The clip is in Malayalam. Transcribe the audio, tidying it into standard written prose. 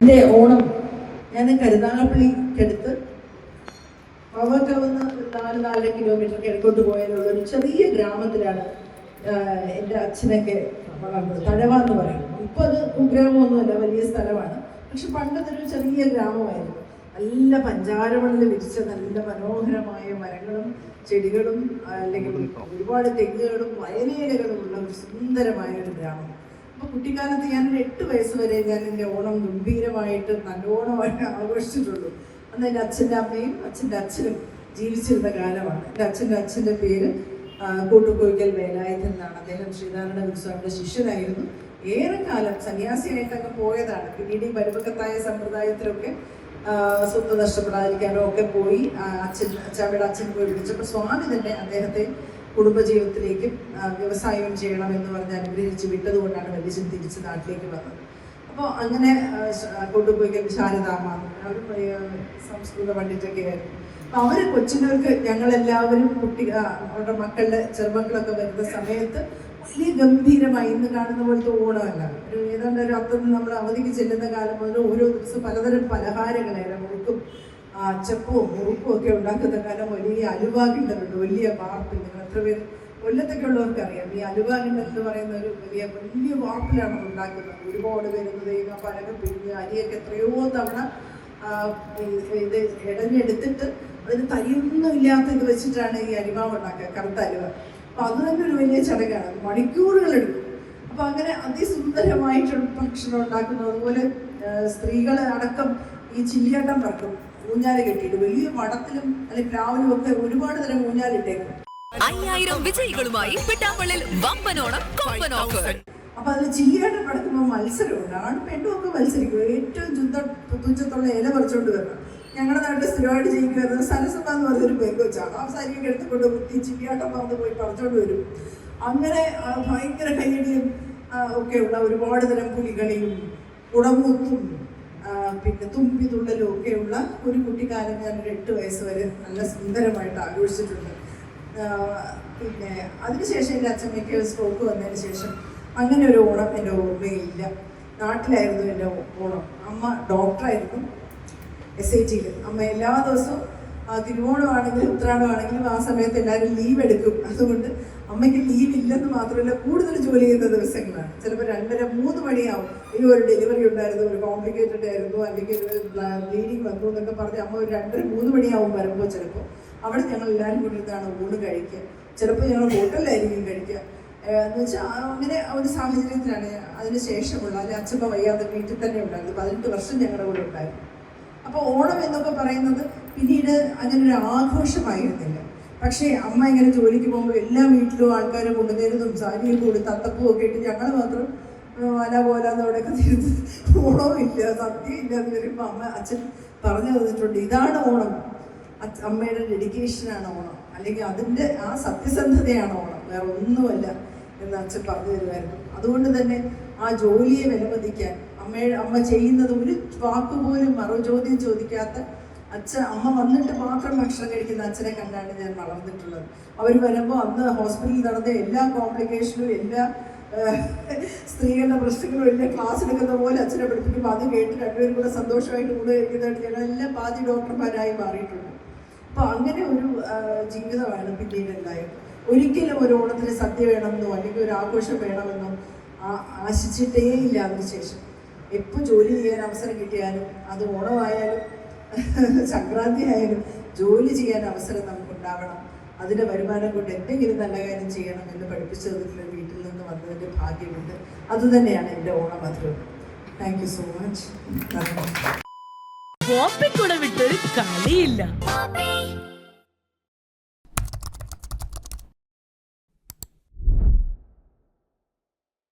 എൻ്റെ ഓണം ഞാൻ കരുനാഗപ്പള്ളിക്കടുത്ത് പവക്കവന്ന് 4-4.5 കിലോമീറ്റർ കിഴക്കോട്ട് പോയാലുള്ള ഒരു ചെറിയ ഗ്രാമത്തിലാണ് എൻ്റെ അച്ഛനൊക്കെ വളർന്നത്. തഴവ എന്ന് പറയും. ഇപ്പോൾ അത് കുഗ്രാമമൊന്നുമല്ല, വലിയ സ്ഥലമാണ്. പക്ഷെ പണ്ടതൊരു ചെറിയ ഗ്രാമമായിരുന്നു. നല്ല പഞ്ചാരമണൽ വിരിച്ച നല്ല മനോഹരമായ മരങ്ങളും ചെടികളും അല്ലെങ്കിൽ ഒരുപാട് തെങ്ങുകളും വയലേലകളും ഉള്ള ഒരു സുന്ദരമായ ഒരു ഗ്രാമം. അപ്പോൾ കുട്ടിക്കാലത്ത് ഞാനൊരു 8 വയസ്സ് വരെ ഞാൻ എൻ്റെ ഓണം ഗംഭീരമായിട്ട് നല്ലോണമായിട്ട് ആഘോഷിച്ചിട്ടുള്ളൂ. അന്ന് എൻ്റെ അച്ഛൻ്റെ അമ്മയും അച്ഛൻ്റെ അച്ഛനും ജീവിച്ചിരുന്ന കാലമാണ്. എൻ്റെ അച്ഛൻ്റെ പേര് കൂട്ടുകോയിക്കൽ വേലായുധൻ എന്നാണ്. അദ്ദേഹം ശ്രീനാരായണ ഗുരുസ്വാമിയുടെ ശിഷ്യനായിരുന്നു. ഏറെക്കാലം സന്യാസിയായിട്ടൊക്കെ പോയതാണ്. പിന്നീട് ഈ പരിപക്വത്തായ സമ്പ്രദായത്തിലൊക്കെ സ്വത്ത് നഷ്ടപ്പെടാതിരിക്കാനോ ഒക്കെ പോയി അച്ഛമ്മയുടെ അച്ഛൻ പോയി വിളിച്ചപ്പോൾ സ്വാമി തന്നെ അദ്ദേഹത്തെ കുടുംബജീവിതത്തിലേക്കും വ്യവസായം ചെയ്യണമെന്ന് പറഞ്ഞ് അനുഗ്രഹിച്ച് വിട്ടതുകൊണ്ടാണ് വലിയ തിരിച്ച് നാട്ടിലേക്ക് വന്നത്. അപ്പോൾ അങ്ങനെ കൊണ്ടുപോയി ശാരദാമ്മ അവർ സംസ്കൃത പണ്ഡിറ്റൊക്കെ ആയിരുന്നു. അപ്പോൾ അവർ കൊച്ചുങ്ങൾക്ക് ഞങ്ങളെല്ലാവരും അവരുടെ മക്കളുടെ ചെറുമക്കളൊക്കെ വരുന്ന സമയത്ത് വലിയ ഗംഭീരമായി ഇന്ന് കാണുന്ന പോലത്തെ ഓണമല്ല. ഏതാണ്ട് ഒരു അത്തം നമ്മൾ അവധിക്ക് ചെല്ലുന്ന കാലം മുതൽ ഓരോ ദിവസം പലതരം പലഹാരങ്ങളായിരുന്നു. മുറുക്കും അച്ചപ്പവും മുറുക്കും ഒക്കെ ഉണ്ടാക്കുന്ന കാലം വലിയ അലുവ കിണ്ടലുണ്ട്. വലിയ വാർപ്പിൽ നിങ്ങൾ എത്ര പേര് കൊല്ലത്തൊക്കെ ഉള്ളവർക്ക് അറിയാം. ഈ അലുവ കിണ്ടൽ എന്ന് പറയുന്ന ഒരു വലിയ വാർപ്പിലാണ് ഉണ്ടാക്കുന്നത്. ഒരുപാട് പേരുന്ന തേങ്ങ പലക പിഴിഞ്ഞ് അരിയൊക്കെ എത്രയോ തവണ ഇത് ഇടഞ്ഞെടുത്തിട്ട് അതിന് തരിയൊന്നും ഇല്ലാത്ത ഇത് വെച്ചിട്ടാണ് ഈ അരിമാവ് ഉണ്ടാക്കുക, കറുത്ത അലുവ. അപ്പം അത് തന്നെ ഒരു വലിയ ചടങ്ങാണ്. മണിക്കൂറുകൾ എടുക്കും. അപ്പം അങ്ങനെ അതിസുന്ദരമായിട്ടുള്ള ഭക്ഷണം ഉണ്ടാക്കുന്നു. അതുപോലെ സ്ത്രീകൾ അടക്കം ഈ ചില്ലിയാട്ടം പറക്കും. ഊഞ്ഞാല് കെട്ടിയിട്ട് വലിയ വടത്തിലും അല്ലെങ്കിൽ പ്ലാവിലും ഒക്കെ ഒരുപാട് തരം ഊഞ്ഞാലിട്ടേക്കും. 5000 വിജയികളുമായി പിട്ടാപ്പള്ളിൽ വമ്പനോണം കൊമ്പൻ ഓഫർ. അപ്പൊ അതിൽ ചില്ലിയാട്ടം നടക്കുമ്പോൾ മത്സരമുണ്ട്. ആണും പെണ്ണും ഒക്കെ മത്സരിക്കും. ഏറ്റവും തുച്ഛത്തുള്ള ഇല പറിച്ചുകൊണ്ട് വരണം. ഞങ്ങളുടെ നാട്ടിൽ സ്ഥിരമായിട്ട് ജയിക്കുമായിരുന്നു സരസമ്മ എന്ന് പറഞ്ഞൊരു പെങ്കൊച്ചാണ്. ആ സാരിയൊക്കെ എടുത്തുകൊണ്ട് കുത്തി ചില്ലിയാട്ടം പറന്ന് പോയി പറിച്ചുകൊണ്ട് വരും. അങ്ങനെ ഭയങ്കര കയ്യടിയും ഒക്കെയുള്ള ഒരുപാട് തരം പുലികളിയും കുടമൂത്തും പിന്നെ തുമ്പി തുള്ളലും ഒക്കെയുള്ള ഒരു കുട്ടിക്കാലം ഞാനൊരു 8 വയസ്സ് വരെ നല്ല സുന്ദരമായിട്ട് ആഘോഷിച്ചിട്ടുണ്ട്. പിന്നെ അതിനുശേഷം എൻ്റെ അച്ഛമ്മയ്ക്ക് സ്ട്രോക്ക് വന്നതിന് ശേഷം അങ്ങനെ ഒരു ഓണം എൻ്റെ ഓർമ്മയില്ല. നാട്ടിലായിരുന്നു എൻ്റെ ഓണം. അമ്മ ഡോക്ടറായിരുന്നു SITയിൽ. അമ്മ എല്ലാ ദിവസവും തിരുവോണമാണെങ്കിലും ഉത്രാടമാണെങ്കിലും ആ സമയത്ത് എല്ലാവരും ലീവ് എടുക്കും. അതുകൊണ്ട് അമ്മയ്ക്ക് ലീവ് ഇല്ലെന്ന് മാത്രമല്ല, കൂടുതൽ ജോലി ചെയ്യുന്ന ദിവസങ്ങളാണ്. ചിലപ്പോൾ 2:30-3 മണിയാവും. ഇനി ഒരു ഡെലിവറി ഉണ്ടായിരുന്നു, ഒരു കോംപ്ലിക്കേറ്റഡ് ആയിരുന്നു, അല്ലെങ്കിൽ ബ്ലീഡിങ് വന്നു എന്നൊക്കെ പറഞ്ഞ് അമ്മ ഒരു 2:30-3 മണിയാവും വരുമ്പോൾ ചിലപ്പോൾ അവിടെ ഞങ്ങൾ എല്ലാവരും കൂടി ഇരുന്നാണ് ഊണ് കഴിക്കുക. ചിലപ്പോൾ ഞങ്ങൾ ഹോട്ടലിലായിരിക്കും കഴിക്കുക. എന്ന് വെച്ചാൽ അങ്ങനെ ഒരു സാഹചര്യത്തിലാണ് അതിന് ശേഷമുള്ള അല്ലെങ്കിൽ അച്ഛമ്മ വയ്യാതെ വീട്ടിൽ തന്നെ ഉണ്ടായിരുന്നു. 18 വർഷം ഞങ്ങളുടെ കൂടെ ഉണ്ടായിരുന്നു. അപ്പോൾ ഓണം എന്നൊക്കെ പറയുന്നത് പിന്നീട് അങ്ങനെ ഒരു ആഘോഷമായിരുന്നില്ല. പക്ഷേ അമ്മ ഇങ്ങനെ ജോലിക്ക് പോകുമ്പോൾ എല്ലാ വീട്ടിലും ആൾക്കാർ കൊണ്ടുതരുന്നതും സാരിയും കൊടുത്ത് അത്തപ്പൂ ഒക്കെ ഇട്ട് ഞങ്ങൾ മാത്രം വല പോലാന്നവിടെയൊക്കെ തിരുത്ത് ഓണവും ഇല്ല, സദ്യ ഇല്ല എന്ന് വരുമ്പോൾ അച്ഛൻ പറഞ്ഞു തന്നിട്ടുണ്ട്, ഇതാണ് ഓണം, അമ്മയുടെ ഡെഡിക്കേഷനാണ് ഓണം, അല്ലെങ്കിൽ അതിൻ്റെ ആ സത്യസന്ധതയാണ് ഓണം, വേറെ ഒന്നുമല്ല എന്ന് അച്ഛൻ പറഞ്ഞു തരുമായിരുന്നു. അതുകൊണ്ട് തന്നെ ആ ജോലിയെ വിലമതിക്കാൻ അമ്മ ചെയ്യുന്നത് ഒരു വാക്കുപോലും മറുചോദ്യം ചോദിക്കാത്ത അമ്മ വന്നിട്ട് മാത്രം ഭക്ഷണം കഴിക്കുന്ന അച്ഛനെ കണ്ടാണ് ഞാൻ വളർന്നിട്ടുള്ളത്. അവർ വരുമ്പോൾ അന്ന് ഹോസ്പിറ്റലിൽ നടന്ന എല്ലാ കോംപ്ലിക്കേഷനും എല്ലാ സ്ത്രീകളുടെ പ്രശ്നങ്ങളും എല്ലാം ക്ലാസ് എടുക്കുന്ന പോലെ അച്ഛനെ പഠിപ്പിക്കുമ്പോൾ അത് കേട്ട് രണ്ടുപേരും കൂടെ സന്തോഷമായിട്ട് കൂടെ കഴിക്കുന്നതായിട്ട് ഞങ്ങളെല്ലാം പാതി ഡോക്ടർമാരായി മാറിയിട്ടുണ്ട്. അപ്പോൾ അങ്ങനെ ഒരു ജീവിതമാണ് പിന്നീട് ഉണ്ടായത്. ഒരിക്കലും ഒരു ഓണത്തിന് സദ്യ വേണമെന്നോ അല്ലെങ്കിൽ ഒരു ആഘോഷം വേണമെന്നോ ആശിച്ചിട്ടേ ഇല്ല. അതിനുശേഷം എപ്പോൾ ജോലി ചെയ്യാൻ അവസരം കിട്ടിയാലും, അത് ഓണമായാലും സംക്രാന്തി ആയാലും ജോലി ചെയ്യാൻ അവസരം നമുക്കുണ്ടാവണം. അതിൻ്റെ വരുമാനം കൊണ്ട് എന്തെങ്കിലും നല്ല കാര്യം ചെയ്യണം എന്ന് പഠിപ്പിച്ചതിൽ വീട്ടിൽ നിന്ന് വന്നതിൻ്റെ ഭാഗ്യമുണ്ട്. അതുതന്നെയാണ് എൻ്റെ ഓണം മധുരം. Thank you so much. വിട്ടൊരു കളിയില്ല.